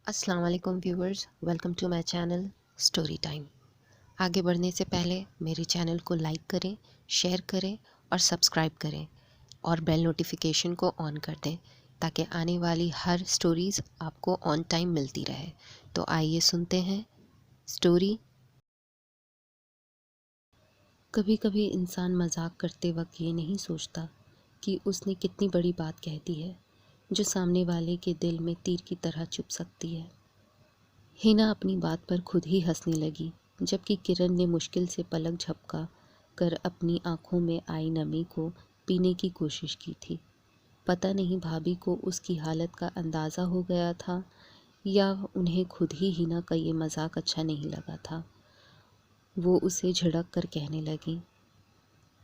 अस्सलाम वालेकुम viewers, welcome to my channel story time. आगे बढ़ने से पहले मेरे चैनल को लाइक करें, शेयर करें और सब्सक्राइब करें और बेल नोटिफिकेशन को ऑन कर दें ताकि आने वाली हर स्टोरीज़ आपको ऑन टाइम मिलती रहे। तो आइए सुनते हैं स्टोरी। कभी कभी इंसान मजाक करते वक्त ये नहीं सोचता कि उसने कितनी बड़ी बात कह दी है, जो सामने वाले के दिल में तीर की तरह चुभ सकती है। हिना अपनी बात पर खुद ही हंसने लगी, जबकि किरण ने मुश्किल से पलक झपका कर अपनी आंखों में आई नमी को पीने की कोशिश की थी। पता नहीं भाभी को उसकी हालत का अंदाज़ा हो गया था या उन्हें खुद ही हिना का ये मजाक अच्छा नहीं लगा था। वो उसे झिड़क कर कहने लगी,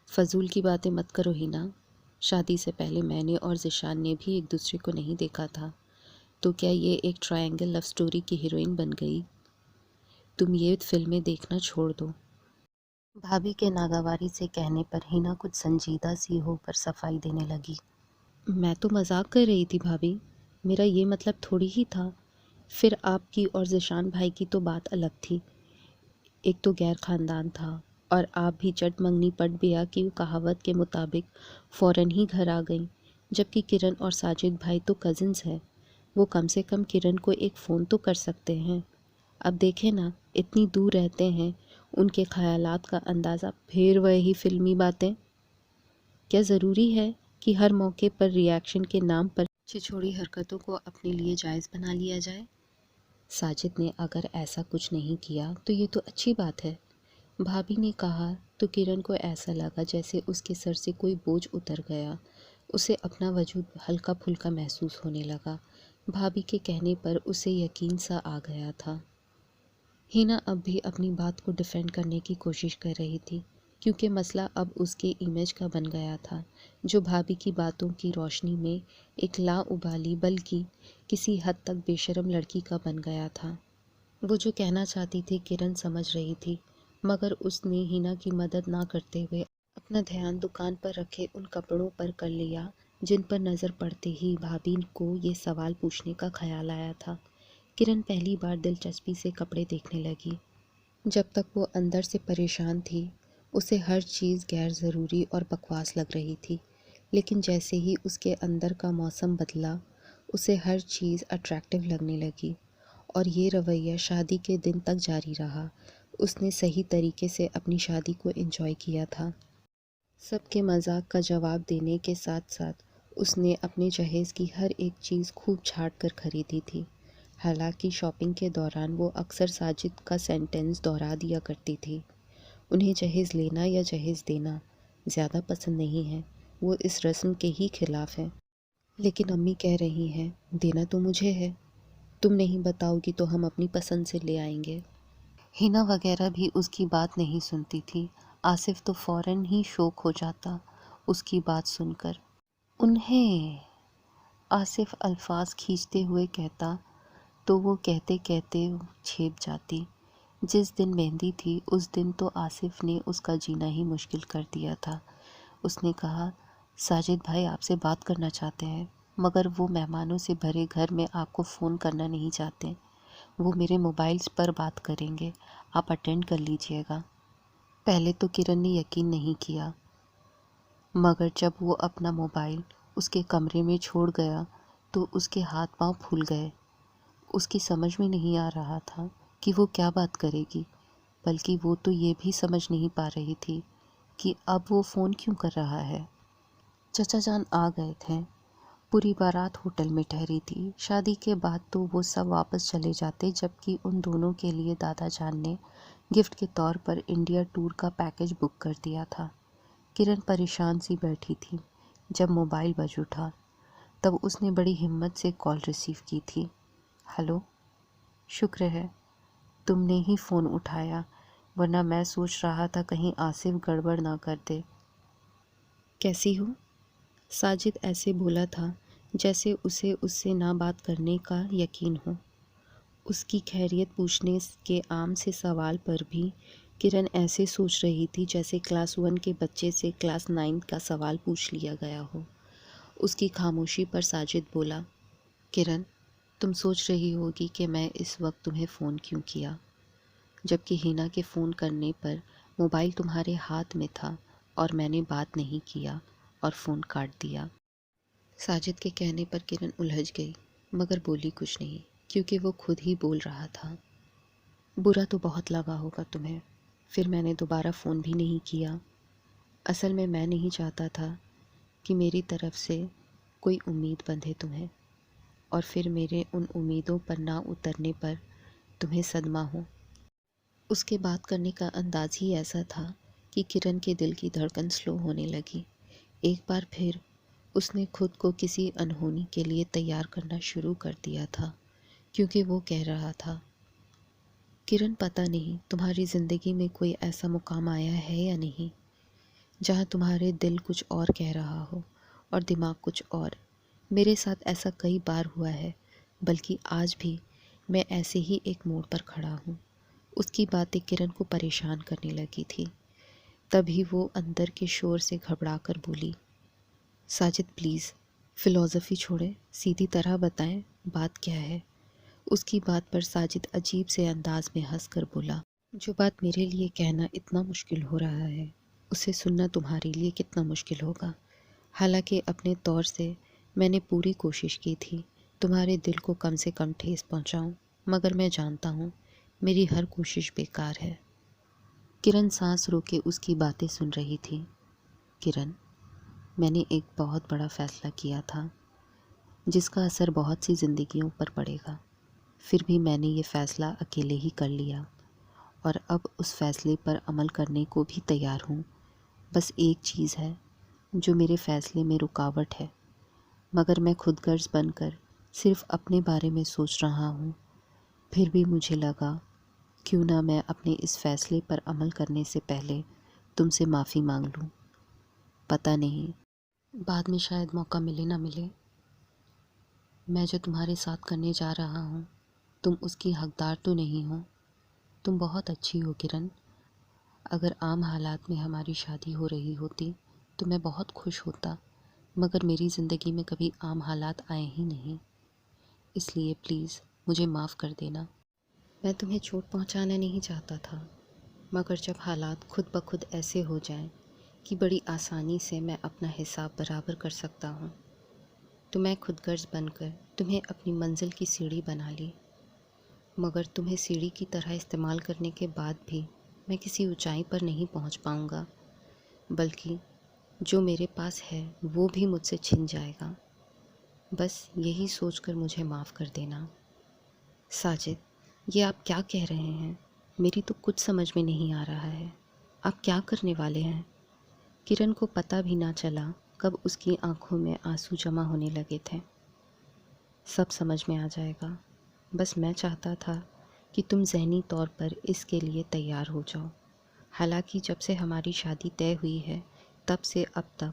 फजूल की बातें मत करो हिना। शादी से पहले मैंने और जिशान ने भी एक दूसरे को नहीं देखा था, तो क्या ये एक ट्रायंगल लव स्टोरी की हीरोइन बन गई? तुम ये फिल्में देखना छोड़ दो। भाभी के नागवारी से कहने पर हिना कुछ संजीदा सी होकर सफाई देने लगी। मैं तो मजाक कर रही थी भाभी, मेरा ये मतलब थोड़ी ही था। फिर आपकी और जिशान भाई की तो बात अलग थी। एक तो गैर खानदान था और आप भी चट मंगनी पट बिया की कहावत के मुताबिक फ़ौरन ही घर आ गई। जबकि किरण और साजिद भाई तो कज़िन्स हैं, वो कम से कम किरण को एक फ़ोन तो कर सकते हैं। अब देखें ना, इतनी दूर रहते हैं, उनके ख़यालात का अंदाज़ा, फिर वही फ़िल्मी बातें। क्या ज़रूरी है कि हर मौके पर रिएक्शन के नाम पर छिछोड़ी हरकतों को अपने लिए जायज़ बना लिया जाए? साजिद ने अगर ऐसा कुछ नहीं किया तो ये तो अच्छी बात है, भाभी ने कहा। तो किरण को ऐसा लगा जैसे उसके सर से कोई बोझ उतर गया। उसे अपना वजूद हल्का फुल्का महसूस होने लगा। भाभी के कहने पर उसे यकीन सा आ गया था। हिना अब भी अपनी बात को डिफेंड करने की कोशिश कर रही थी, क्योंकि मसला अब उसके इमेज का बन गया था, जो भाभी की बातों की रोशनी में एक लाउबाली बल्कि किसी हद तक बेशर्म लड़की का बन गया था। वो जो कहना चाहती थी किरण समझ रही थी, मगर उसने हिना की मदद ना करते हुए अपना ध्यान दुकान पर रखे उन कपड़ों पर कर लिया जिन पर नज़र पड़ते ही भाभी को ये सवाल पूछने का ख्याल आया था। किरण पहली बार दिलचस्पी से कपड़े देखने लगी। जब तक वो अंदर से परेशान थी, उसे हर चीज़ गैर ज़रूरी और बकवास लग रही थी। लेकिन जैसे ही उसके अंदर का मौसम बदला, उसे हर चीज़ अट्रैक्टिव लगने लगी। और ये रवैया शादी के दिन तक जारी रहा। उसने सही तरीके से अपनी शादी को एंजॉय किया था। सबके मजाक का जवाब देने के साथ साथ उसने अपने जहेज़ की हर एक चीज़ खूब छाट कर खरीदी थी। हालांकि शॉपिंग के दौरान वो अक्सर साजिद का सेंटेंस दोहरा दिया करती थी, उन्हें जहेज़ लेना या जहेज़ देना ज़्यादा पसंद नहीं है, वो इस रस्म के ही खिलाफ है। लेकिन अम्मी कह रही हैं देना तो मुझे है, तुम नहीं बताओगी तो हम अपनी पसंद से ले आएंगे। हिना वगैरह भी उसकी बात नहीं सुनती थी। आसिफ तो फ़ौरन ही शोक हो जाता उसकी बात सुनकर। उन्हें, आसिफ अल्फाज खींचते हुए कहता तो वो कहते कहते छेप जाती। जिस दिन मेहंदी थी उस दिन तो आसिफ ने उसका जीना ही मुश्किल कर दिया था। उसने कहा, साजिद भाई आपसे बात करना चाहते हैं, मगर वो मेहमानों से भरे घर में आपको फ़ोन करना नहीं चाहते। वो मेरे मोबाइल्स पर बात करेंगे, आप अटेंड कर लीजिएगा। पहले तो किरण ने यकीन नहीं किया, मगर जब वो अपना मोबाइल उसके कमरे में छोड़ गया तो उसके हाथ पांव फूल गए। उसकी समझ में नहीं आ रहा था कि वो क्या बात करेगी, बल्कि वो तो ये भी समझ नहीं पा रही थी कि अब वो फ़ोन क्यों कर रहा है। चचा जान आ गए थे। पूरी बारात होटल में ठहरी थी। शादी के बाद तो वो सब वापस चले जाते, जबकि उन दोनों के लिए दादा जान ने गिफ्ट के तौर पर इंडिया टूर का पैकेज बुक कर दिया था। किरण परेशान सी बैठी थी। जब मोबाइल बज उठा तब उसने बड़ी हिम्मत से कॉल रिसीव की थी। हेलो, शुक्र है तुमने ही फ़ोन उठाया, वरना मैं सोच रहा था कहीं आसिफ गड़बड़ ना कर दे। कैसी हो? साजिद ऐसे बोला था जैसे उसे उससे ना बात करने का यकीन हो। उसकी खैरियत पूछने के आम से सवाल पर भी किरण ऐसे सोच रही थी जैसे क्लास 1 के बच्चे से क्लास 9 का सवाल पूछ लिया गया हो। उसकी खामोशी पर साजिद बोला, किरण तुम सोच रही होगी कि मैं इस वक्त तुम्हें फ़ोन क्यों किया, जबकि हिना के फ़ोन करने पर मोबाइल तुम्हारे हाथ में था और मैंने बात नहीं किया और फ़ोन काट दिया। साजिद के कहने पर किरण उलझ गई, मगर बोली कुछ नहीं, क्योंकि वो खुद ही बोल रहा था। बुरा तो बहुत लगा होगा तुम्हें, फिर मैंने दोबारा फ़ोन भी नहीं किया। असल में मैं नहीं चाहता था कि मेरी तरफ से कोई उम्मीद बंधे तुम्हें, और फिर मेरे उन उम्मीदों पर ना उतरने पर तुम्हें सदमा हो। उसके बात करने का अंदाज़ ही ऐसा था कि किरण के दिल की धड़कन स्लो होने लगी। एक बार फिर उसने खुद को किसी अनहोनी के लिए तैयार करना शुरू कर दिया था, क्योंकि वो कह रहा था, किरण पता नहीं तुम्हारी ज़िंदगी में कोई ऐसा मुकाम आया है या नहीं, जहाँ तुम्हारे दिल कुछ और कह रहा हो और दिमाग कुछ और। मेरे साथ ऐसा कई बार हुआ है, बल्कि आज भी मैं ऐसे ही एक मोड़ पर खड़ा हूँ। उसकी बातें किरण को परेशान करने लगी थी। तभी वो अंदर के शोर से घबरा कर बोली, साजिद प्लीज़ फ़िलॉसफ़ी छोड़ें, सीधी तरह बताएं बात क्या है। उसकी बात पर साजिद अजीब से अंदाज में हंस कर बोला, जो बात मेरे लिए कहना इतना मुश्किल हो रहा है, उसे सुनना तुम्हारे लिए कितना मुश्किल होगा। हालांकि अपने तौर से मैंने पूरी कोशिश की थी तुम्हारे दिल को कम से कम ठेस पहुंचाऊं, मगर मैं जानता हूं मेरी हर कोशिश बेकार है। किरण सांस रोके उसकी बातें सुन रही थी। किरण, मैंने एक बहुत बड़ा फ़ैसला किया था, जिसका असर बहुत सी ज़िंदगियों पर पड़ेगा। फिर भी मैंने ये फ़ैसला अकेले ही कर लिया, और अब उस फ़ैसले पर अमल करने को भी तैयार हूँ। बस एक चीज़ है जो मेरे फ़ैसले में रुकावट है, मगर मैं खुदगर्ज़ बनकर सिर्फ़ अपने बारे में सोच रहा हूँ। फिर भी मुझे लगा, क्यों ना मैं अपने इस फ़ैसले पर अमल करने से पहले तुमसे माफ़ी मांग लूँ। पता नहीं, बाद में शायद मौका मिले ना मिले। मैं जो तुम्हारे साथ करने जा रहा हूँ, तुम उसकी हकदार तो नहीं हो। तुम बहुत अच्छी हो किरण। अगर आम हालात में हमारी शादी हो रही होती तो मैं बहुत खुश होता, मगर मेरी ज़िंदगी में कभी आम हालात आए ही नहीं। इसलिए प्लीज़ मुझे माफ़ कर देना। मैं तुम्हें चोट पहुंचाना नहीं चाहता था, मगर जब हालात खुद ब खुद ऐसे हो जाएं कि बड़ी आसानी से मैं अपना हिसाब बराबर कर सकता हूं, तो मैं खुदगर्ज़ बनकर तुम्हें अपनी मंजिल की सीढ़ी बना ली। मगर तुम्हें सीढ़ी की तरह इस्तेमाल करने के बाद भी मैं किसी ऊंचाई पर नहीं पहुंच पाऊंगा, बल्कि जो मेरे पास है वो भी मुझसे छिन जाएगा। बस यही सोचकर मुझे माफ़ कर देना। साजिद, ये आप क्या कह रहे हैं? मेरी तो कुछ समझ में नहीं आ रहा है। आप क्या करने वाले हैं? किरण को पता भी ना चला कब उसकी आंखों में आंसू जमा होने लगे थे। सब समझ में आ जाएगा। बस मैं चाहता था कि तुम ज़हनी तौर पर इसके लिए तैयार हो जाओ। हालांकि जब से हमारी शादी तय हुई है, तब से अब तक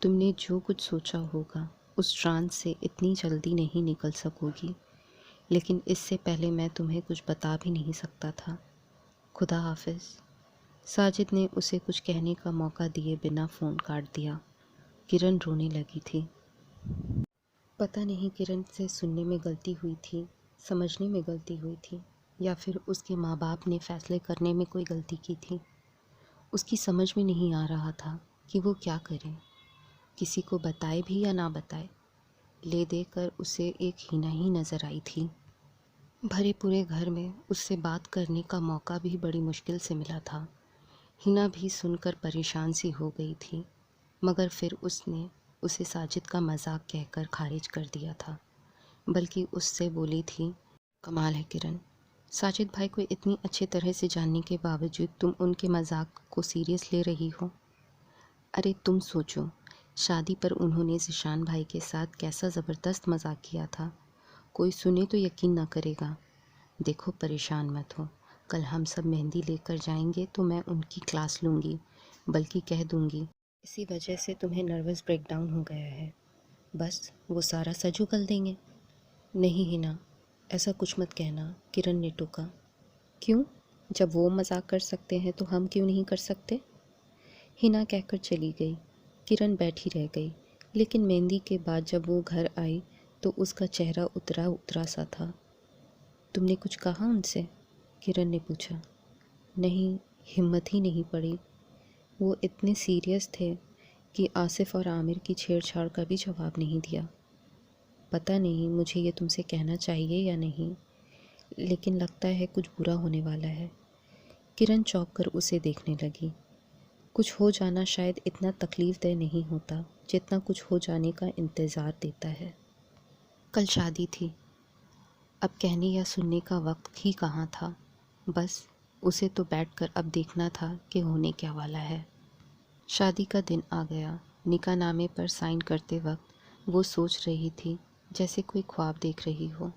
तुमने जो कुछ सोचा होगा उस ट्रांस से इतनी जल्दी नहीं निकल सकोगी। लेकिन इससे पहले मैं तुम्हें कुछ बता भी नहीं सकता था। खुदा हाफिज़। साजिद ने उसे कुछ कहने का मौका दिए बिना फ़ोन काट दिया। किरण रोने लगी थी। पता नहीं किरण से सुनने में गलती हुई थी, समझने में गलती हुई थी, या फिर उसके माँ बाप ने फ़ैसले करने में कोई गलती की थी। उसकी समझ में नहीं आ रहा था कि वो क्या करे, किसी को बताए भी या ना बताए। ले देकर उसे एक हिना ही नज़र आई थी। भरे पूरे घर में उससे बात करने का मौका भी बड़ी मुश्किल से मिला था। हिना भी सुनकर परेशान सी हो गई थी, मगर फिर उसने उसे साजिद का मजाक कहकर खारिज कर दिया था, बल्कि उससे बोली थी, कमाल है किरण, साजिद भाई को इतनी अच्छी तरह से जानने के बावजूद तुम उनके मजाक को सीरियस ले रही हो। अरे तुम सोचो, शादी पर उन्होंने ज़िशान भाई के साथ कैसा ज़बरदस्त मजाक किया था। कोई सुने तो यकीन ना करेगा। देखो परेशान मत हो, कल हम सब मेहंदी लेकर जाएंगे तो मैं उनकी क्लास लूँगी, बल्कि कह दूँगी इसी वजह से तुम्हें नर्वस ब्रेकडाउन हो गया है, बस वो सारा सज उगल देंगे। नहीं हिना, ऐसा कुछ मत कहना, किरण ने टोका। क्यों? जब वो मजाक कर सकते हैं तो हम क्यों नहीं कर सकते? हिना कहकर चली गई। किरण बैठी रह गई, लेकिन मेहंदी के बाद जब वो घर आई तो उसका चेहरा उतरा उतरा सा था। तुमने कुछ कहा उनसे? किरण ने पूछा। नहीं, हिम्मत ही नहीं पड़ी। वो इतने सीरियस थे कि आसिफ और आमिर की छेड़छाड़ का भी जवाब नहीं दिया। पता नहीं मुझे ये तुमसे कहना चाहिए या नहीं, लेकिन लगता है कुछ बुरा होने वाला है। किरण चौंक कर उसे देखने लगी। कुछ हो जाना शायद इतना तकलीफ़देह नहीं होता जितना कुछ हो जाने का इंतज़ार देता है। कल शादी थी। अब कहने या सुनने का वक्त ही कहाँ था। बस उसे तो बैठकर अब देखना था कि होने क्या वाला है। शादी का दिन आ गया। निकाहनामे पर साइन करते वक्त वो सोच रही थी जैसे कोई ख्वाब देख रही हो।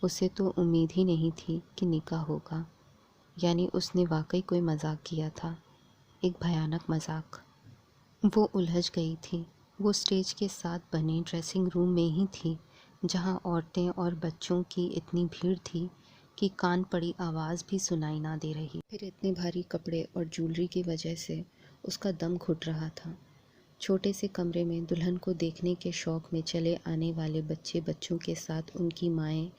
उसे तो उम्मीद ही नहीं थी कि निकाह होगा, यानी उसने वाकई कोई मजाक किया था, एक भयानक मजाक। वो उलझ गई थी। वो स्टेज के साथ बने ड्रेसिंग रूम में ही थी, जहां औरतें और बच्चों की इतनी भीड़ थी कि कान पड़ी आवाज़ भी सुनाई ना दे रही। फिर इतने भारी कपड़े और ज्वेलरी की वजह से उसका दम घुट रहा था। छोटे से कमरे में दुल्हन को देखने के शौक़ में चले आने वाले बच्चों के साथ उनकी माएँ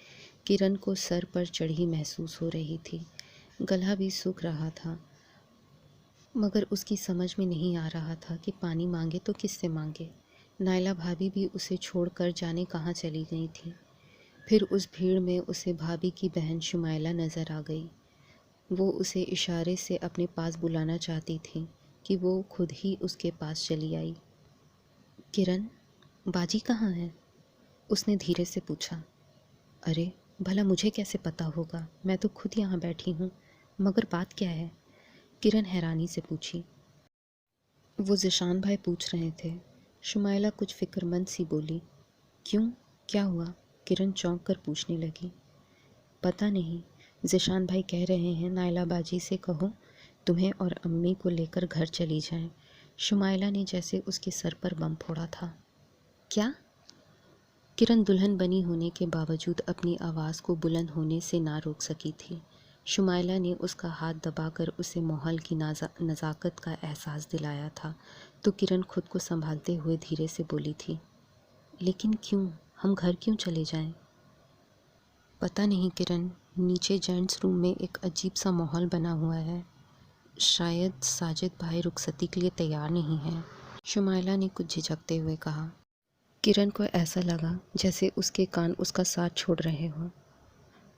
किरण को सर पर चढ़ी महसूस हो रही थी। गला भी सूख रहा था, मगर उसकी समझ में नहीं आ रहा था कि पानी मांगे तो किससे मांगे। नायला भाभी भी उसे छोड़कर जाने कहाँ चली गई थी। फिर उस भीड़ में उसे भाभी की बहन शुमाइला नज़र आ गई। वो उसे इशारे से अपने पास बुलाना चाहती थी कि वो खुद ही उसके पास चली आई। किरण, बाजी कहाँ है? उसने धीरे से पूछा। अरे भला मुझे कैसे पता होगा, मैं तो खुद यहाँ बैठी हूँ। मगर बात क्या है? किरण हैरानी से पूछी। वो ज़िशान भाई पूछ रहे थे। शुमाइला कुछ फ़िक्रमंद सी बोली। क्यों, क्या हुआ? किरण चौंक कर पूछने लगी। पता नहीं, ज़िशान भाई कह रहे हैं नायला बाजी से कहो तुम्हें और अम्मी को लेकर घर चली जाएं। शुमाइला ने जैसे उसके सर पर बम फोड़ा था। क्या? किरण दुल्हन बनी होने के बावजूद अपनी आवाज़ को बुलंद होने से ना रोक सकी थी। शुमाइला ने उसका हाथ दबाकर उसे माहौल की नज़ाकत का एहसास दिलाया था, तो किरण खुद को संभालते हुए धीरे से बोली थी। लेकिन क्यों? हम घर क्यों चले जाएं? पता नहीं किरण, नीचे जेंट्स रूम में एक अजीब सा माहौल बना हुआ है। शायद साजिद भाई रुखसती के लिए तैयार नहीं है, शुमाइला ने कुछ झिझकते हुए कहा। किरण को ऐसा लगा जैसे उसके कान उसका साथ छोड़ रहे हों।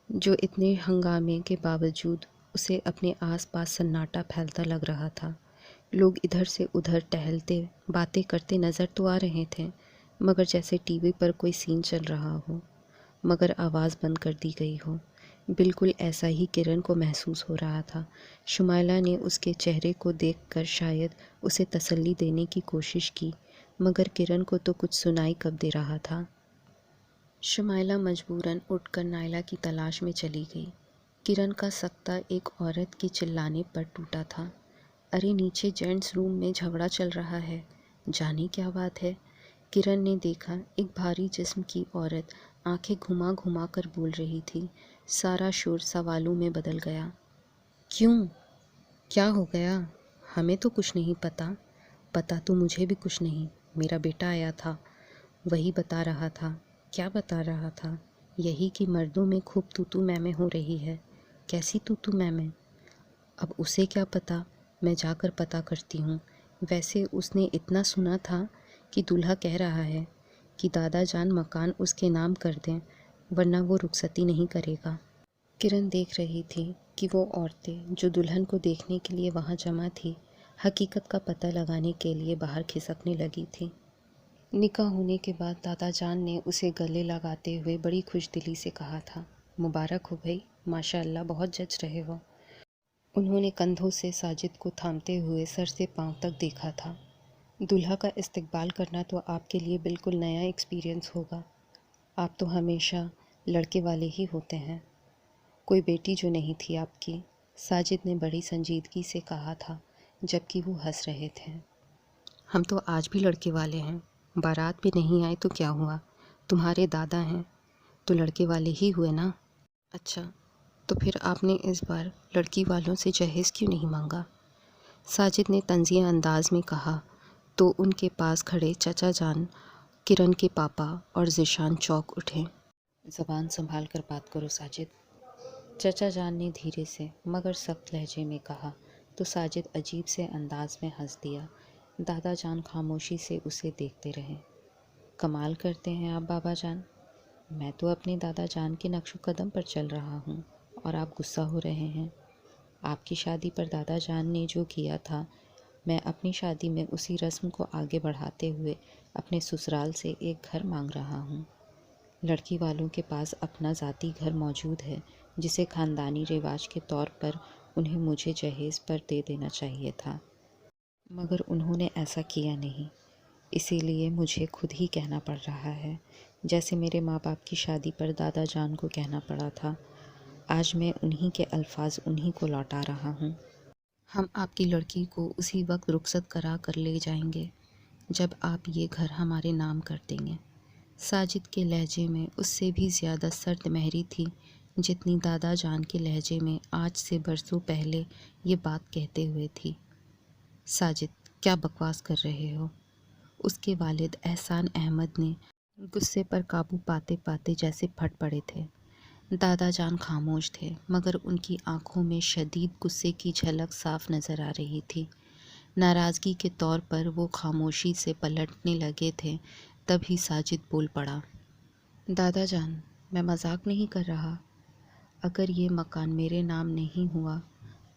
जो इतने हंगामे के बावजूद उसे अपने आसपास सन्नाटा फैलता लग रहा था। लोग इधर से उधर टहलते बातें करते नज़र तो आ रहे थे, मगर जैसे टीवी पर कोई सीन चल रहा हो मगर आवाज़ बंद कर दी गई हो। बिल्कुल ऐसा ही किरण को महसूस हो रहा था। शुमाइला ने उसके चेहरे को देखकर शायद उसे तसल्ली देने की कोशिश की, मगर किरण को तो कुछ सुनाई कब दे रहा था। शुमाइला मजबूरन उठकर नायला की तलाश में चली गई। किरण का सकता एक औरत के चिल्लाने पर टूटा था। अरे नीचे जेंट्स रूम में झगड़ा चल रहा है, जाने क्या बात है। किरण ने देखा एक भारी जिस्म की औरत आंखें घुमा घुमा कर बोल रही थी। सारा शोर सवालों में बदल गया। क्यों? क्या हो गया? हमें तो कुछ नहीं पता। पता तो मुझे भी कुछ नहीं। मेरा बेटा आया था, वही बता रहा था। क्या बता रहा था? यही कि मर्दों में खूब तूतू मैमे हो रही है। कैसी तूतू मैमे? अब उसे क्या पता, मैं जाकर पता करती हूँ। वैसे उसने इतना सुना था कि दूल्हा कह रहा है कि दादा जान मकान उसके नाम कर दें, वरना वो रुखसती नहीं करेगा। किरण देख रही थी कि वो औरतें जो दुल्हन को देखने के लिए वहाँ जमा थी, हकीकत का पता लगाने के लिए बाहर खिसकने लगी थी। निकाह होने के बाद दादा जान ने उसे गले लगाते हुए बड़ी खुशदिली से कहा था, मुबारक हो भाई, माशाअल्लाह बहुत जच रहे हो। उन्होंने कंधों से साजिद को थामते हुए सर से पांव तक देखा था। दूल्हा का इस्तकबाल करना तो आपके लिए बिल्कुल नया एक्सपीरियंस होगा। आप तो हमेशा लड़के वाले ही होते हैं। कोई बेटी जो नहीं थी आपकी, साजिद ने बड़ी संजीदगी से कहा था, जबकि वो हंस रहे थे। हम तो आज भी लड़के वाले हैं। बारात भी नहीं आए तो क्या हुआ, तुम्हारे दादा हैं तो लड़के वाले ही हुए ना। अच्छा, तो फिर आपने इस बार लड़की वालों से जहेज़ क्यों नहीं मांगा? साजिद ने तंज़िया अंदाज में कहा तो उनके पास खड़े चचा जान किरण के पापा और ज़ीशान चौंक उठे। ज़बान संभाल कर बात करो साजिद, चचा जान ने धीरे से मगर सख्त लहजे में कहा तो साजिद अजीब से अंदाज में हंस दिया। दादा जान खामोशी से उसे देखते रहे। कमाल करते हैं आप बाबा जान, मैं तो अपने दादा जान के नक्शो कदम पर चल रहा हूँ और आप गुस्सा हो रहे हैं। आपकी शादी पर दादा जान ने जो किया था, मैं अपनी शादी में उसी रस्म को आगे बढ़ाते हुए अपने ससुराल से एक घर मांग रहा हूँ। लड़की वालों के पास अपना ज़ाती घर मौजूद है जिसे ख़ानदानी रिवाज के तौर पर उन्हें मुझे जहेज़ पर दे देना चाहिए था, मगर उन्होंने ऐसा किया नहीं। इसीलिए मुझे खुद ही कहना पड़ रहा है, जैसे मेरे माँ बाप की शादी पर दादा जान को कहना पड़ा था। आज मैं उन्हीं के अल्फाज उन्हीं को लौटा रहा हूँ। हम आपकी लड़की को उसी वक्त रुखसत करा कर ले जाएंगे जब आप ये घर हमारे नाम कर देंगे। साजिद के लहजे में उससे भी ज़्यादा सर्द महरी थी जितनी दादा जान के लहजे में आज से बरसों पहले ये बात कहते हुए थी। साजिद, क्या बकवास कर रहे हो? उसके वालिद एहसान अहमद ने गुस्से पर काबू पाते पाते जैसे फट पड़े थे। दादा जान खामोश थे, मगर उनकी आंखों में शदीद गुस्से की झलक साफ नज़र आ रही थी। नाराज़गी के तौर पर वो खामोशी से पलटने लगे थे, तभी साजिद बोल पड़ा। दादा जान, मैं मजाक नहीं कर रहा। अगर ये मकान मेरे नाम नहीं हुआ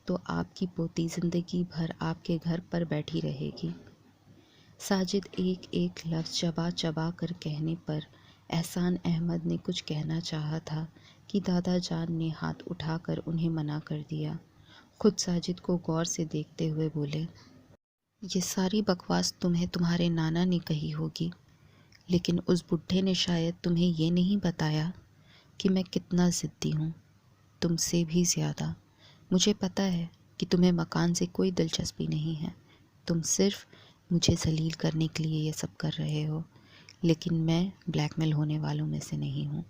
तो आपकी पोती ज़िंदगी भर आपके घर पर बैठी रहेगी। साजिद एक एक लफ्ज़ चबा चबा कर कहने पर एहसान अहमद ने कुछ कहना चाहा था कि दादा जान ने हाथ उठाकर उन्हें मना कर दिया। खुद साजिद को गौर से देखते हुए बोले, ये सारी बकवास तुम्हें तुम्हारे नाना ने कही होगी, लेकिन उस बुढ़े ने शायद तुम्हें ये नहीं बताया कि मैं कितना ज़िद्दी हूँ, तुमसे भी ज़्यादा। मुझे पता है कि तुम्हें मकान से कोई दिलचस्पी नहीं है, तुम सिर्फ मुझे जलील करने के लिए ये सब कर रहे हो, लेकिन मैं ब्लैकमेल होने वालों में से नहीं हूँ।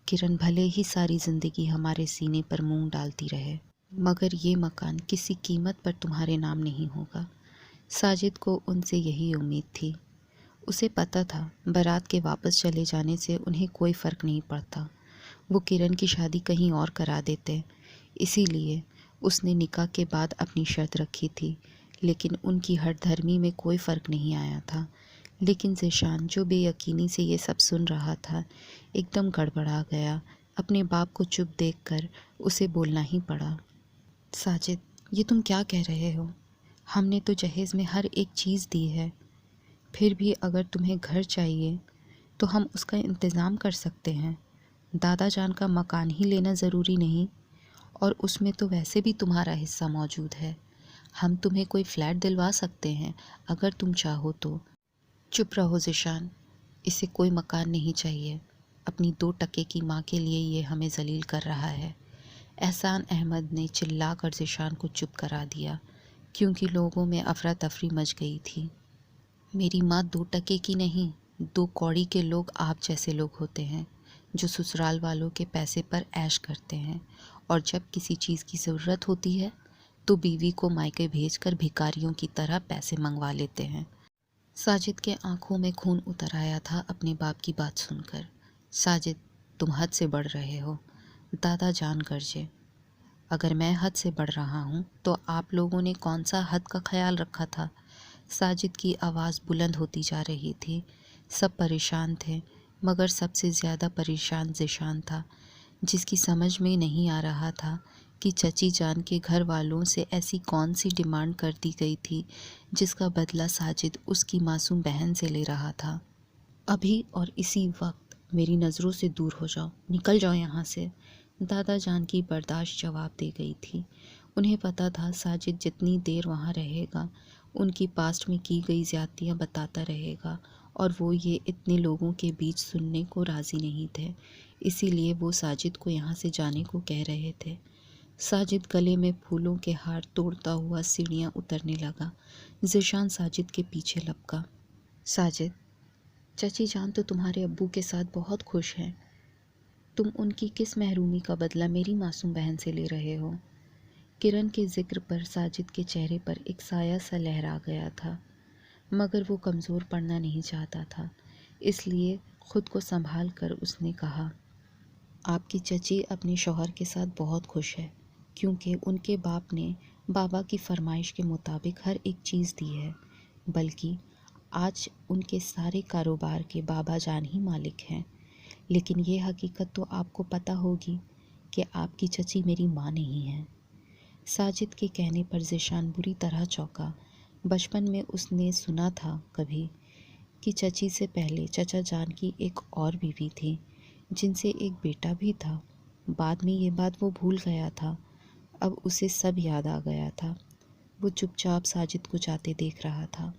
किरण भले ही सारी ज़िंदगी हमारे सीने पर मूंग डालती रहे, मगर ये मकान किसी कीमत पर तुम्हारे नाम नहीं होगा। साजिद को उनसे यही उम्मीद थी। उसे पता था बारात के वापस चले जाने से उन्हें कोई फ़र्क नहीं पड़ता, वो किरण की शादी कहीं और करा देते। इसीलिए उसने निकाह के बाद अपनी शर्त रखी थी, लेकिन उनकी हठधर्मी में कोई फ़र्क नहीं आया था। लेकिन ज़ीशान, जो बेयकीनी से ये सब सुन रहा था, एकदम गड़बड़ा गया। अपने बाप को चुप देखकर उसे बोलना ही पड़ा। साजिद, ये तुम क्या कह रहे हो? हमने तो जहेज़ में हर एक चीज़ दी है। फिर भी अगर तुम्हें घर चाहिए तो हम उसका इंतज़ाम कर सकते हैं। दादा जान का मकान ही लेना ज़रूरी नहीं, और उसमें तो वैसे भी तुम्हारा हिस्सा मौजूद है। हम तुम्हें कोई फ्लैट दिलवा सकते हैं अगर तुम चाहो तो। चुप रहो ज़ीशान, इसे कोई मकान नहीं चाहिए। अपनी 2 टके की माँ के लिए ये हमें जलील कर रहा है। एहसान अहमद ने चिल्लाकर ज़ीशान को चुप करा दिया, क्योंकि लोगों में अफरा तफरी मच गई थी। मेरी माँ 2 टके की नहीं, 2 कौड़ी के लोग आप जैसे लोग होते हैं, जो ससुराल वालों के पैसे पर ऐश करते हैं, और जब किसी चीज़ की ज़रूरत होती है तो बीवी को मायके भेजकर भिखारियों की तरह पैसे मंगवा लेते हैं। साजिद के आंखों में खून उतर आया था अपने बाप की बात सुनकर। साजिद, तुम हद से बढ़ रहे हो। दादा जान गरजे, अगर मैं हद से बढ़ रहा हूँ तो आप लोगों ने कौन सा हद का ख्याल रखा था? साजिद की आवाज़ बुलंद होती जा रही थी। सब परेशान थे, मगर सबसे ज़्यादा परेशान ज़ीशान था, जिसकी समझ में नहीं आ रहा था कि चची जान के घर वालों से ऐसी कौन सी डिमांड कर दी गई थी जिसका बदला साजिद उसकी मासूम बहन से ले रहा था। अभी और इसी वक्त मेरी नज़रों से दूर हो जाओ, निकल जाओ यहाँ से। दादा जान की बर्दाश्त जवाब दे गई थी। उन्हें पता था साजिद जितनी देर वहाँ रहेगा उनकी पास्ट में की गई ज़्यादतियाँ बताता रहेगा, और वो ये इतने लोगों के बीच सुनने को राज़ी नहीं थे। इसीलिए वो साजिद को यहाँ से जाने को कह रहे थे। साजिद गले में फूलों के हार तोड़ता हुआ सीढ़ियाँ उतरने लगा। ज़ीशान साजिद के पीछे लपका। साजिद, चची जान तो तुम्हारे अब्बू के साथ बहुत खुश हैं। तुम उनकी किस महरूमी का बदला मेरी मासूम बहन से ले रहे हो? किरण के जिक्र पर साजिद के चेहरे पर एक साया सा लहरा गया था, मगर वो कमज़ोर पड़ना नहीं चाहता था। इसलिए खुद को संभाल कर उसने कहा, आपकी चची अपने शौहर के साथ बहुत खुश है, क्योंकि उनके बाप ने बाबा की फरमाइश के मुताबिक हर एक चीज़ दी है। बल्कि आज उनके सारे कारोबार के बाबा जान ही मालिक हैं। लेकिन ये हकीकत तो आपको पता होगी कि आपकी चची मेरी माँ नहीं है। साजिद के कहने पर ज़ीशान बुरी तरह चौंका। बचपन में उसने सुना था कभी कि चची से पहले चचा जान की एक और बीवी थी, जिनसे एक बेटा भी था। बाद में ये बात वो भूल गया था। अब उसे सब याद आ गया था। वो चुपचाप साजिद को जाते देख रहा था।